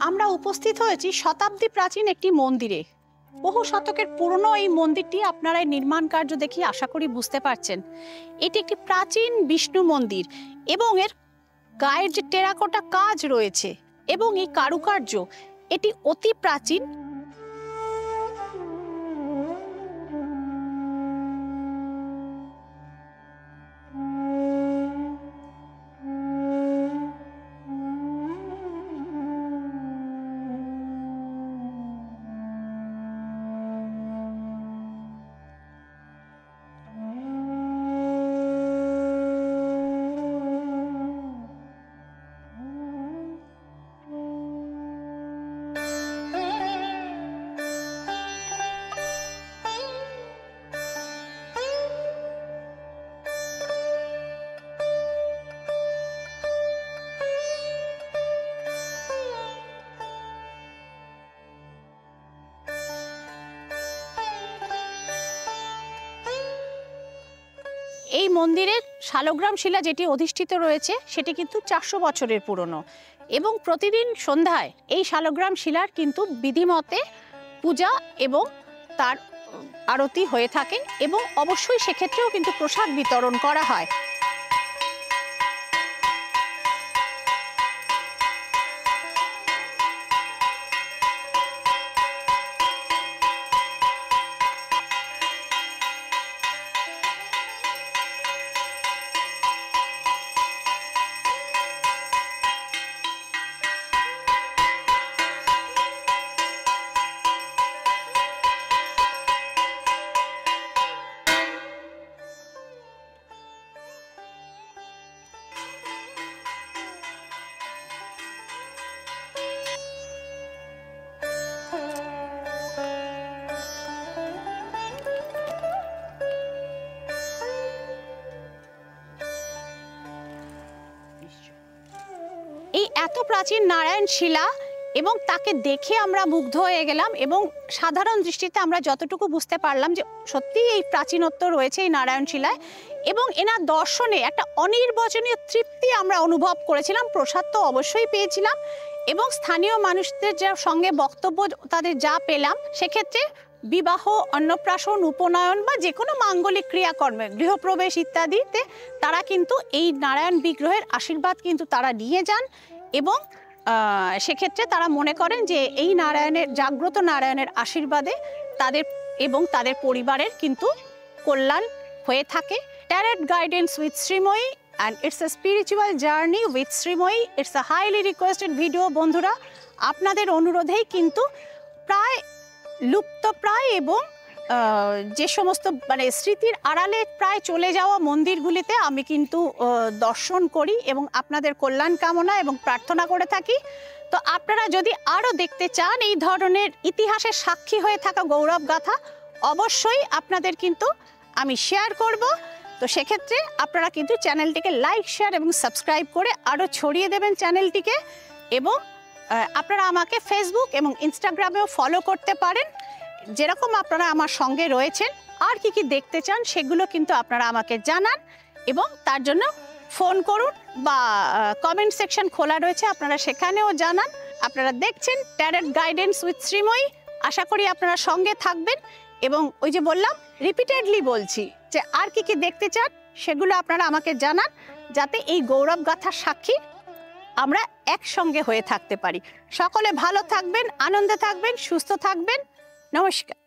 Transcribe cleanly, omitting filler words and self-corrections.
আমরা উপস্থিত হয়েছি শতাব্দী প্রাচীন একটি মন্দিরে। বহু শতকের পুরনো এই মন্দিরটি আপনারা এই নির্মাণ কার্য দেখে আশা করি বুঝতে পারছেন। এটি একটি প্রাচীন বিষ্ণু মন্দির এবং এর গায়ের যে টেরাকোটা কাজ রয়েছে এবং এই কারুকার্য এটি অতি প্রাচীন। এই মন্দিরের শালগ্রাম শিলা যেটি অধিষ্ঠিত রয়েছে সেটি কিন্তু 400 বছরের পুরনো এবং প্রতিদিন সন্ধ্যায় এই শালগ্রাম শিলার কিন্তু বিধিমতে পূজা এবং তার আরতি হয়ে থাকে এবং অবশ্যই সেক্ষেত্রেও কিন্তু প্রসাদ বিতরণ করা হয়। এই এত প্রাচীন নারায়ণ শিলা এবং তাকে দেখে আমরা মুগ্ধ হয়ে গেলাম এবং সাধারণ দৃষ্টিতে আমরা যতটুকু বুঝতে পারলাম যে সত্যিই এই প্রাচীনত্ব রয়েছে এই নারায়ণ শিলায় এবং এনার দর্শনে একটা অনির্বচনীয় তৃপ্তি আমরা অনুভব করেছিলাম। প্রসাদ তো অবশ্যই পেয়েছিলাম এবং স্থানীয় মানুষদের যার সঙ্গে বক্তব্য তাদের যা পেলাম সেক্ষেত্রে বিবাহ, অন্নপ্রাশন, উপনয়ন বা যে কোনো মাঙ্গলিক ক্রিয়াকর্মে, গৃহপ্রবেশ ইত্যাদিতে তারা কিন্তু এই নারায়ণ বিগ্রহের আশীর্বাদ কিন্তু তারা নিয়ে যান এবং সেক্ষেত্রে তারা মনে করেন যে এই নারায়ণের, জাগ্রত নারায়ণের আশীর্বাদে তাদের এবং তাদের পরিবারের কিন্তু কল্যাণ হয়ে থাকে। Tarot guidance with Shreemoyee and it's a spiritual journey with Shreemoyee. It's a highly requested video বন্ধুরা, আপনাদের অনুরোধেই কিন্তু প্রায় লুপ্তপ্রায় এবং যে সমস্ত মানে স্মৃতির আড়ালে প্রায় চলে যাওয়া মন্দিরগুলিতে আমি কিন্তু দর্শন করি এবং আপনাদের কল্যাণ কামনা এবং প্রার্থনা করে থাকি। তো আপনারা যদি আরও দেখতে চান এই ধরনের ইতিহাসের সাক্ষী হয়ে থাকা গৌরব গাথা, অবশ্যই আপনাদের কিন্তু আমি শেয়ার করব। তো সেক্ষেত্রে আপনারা কিন্তু চ্যানেলটিকে লাইক, শেয়ার এবং সাবস্ক্রাইব করে আরও ছড়িয়ে দেবেন চ্যানেলটিকে এবং আপনারা আমাকে ফেসবুক এবং ইনস্টাগ্রামেও ফলো করতে পারেন। যেরকম আপনারা আমার সঙ্গে রয়েছেন, আর কি কি দেখতে চান সেগুলো কিন্তু আপনারা আমাকে জানান এবং তার জন্য ফোন করুন বা কমেন্ট সেকশন খোলা রয়েছে, আপনারা সেখানেও জানান। আপনারা দেখছেন ট্যারট গাইডেন্স উইথ শ্রীময়ী। আশা করি আপনারা সঙ্গে থাকবেন এবং ওই যে বললাম, রিপিটেডলি বলছি যে আর কি কি দেখতে চান সেগুলো আপনারা আমাকে জানান, যাতে এই গৌরব গাথার সাক্ষী আমরা একসঙ্গে হয়ে থাকতে পারি। সকলে ভালো থাকবেন, আনন্দে থাকবেন, সুস্থ থাকবেন। নমস্কার।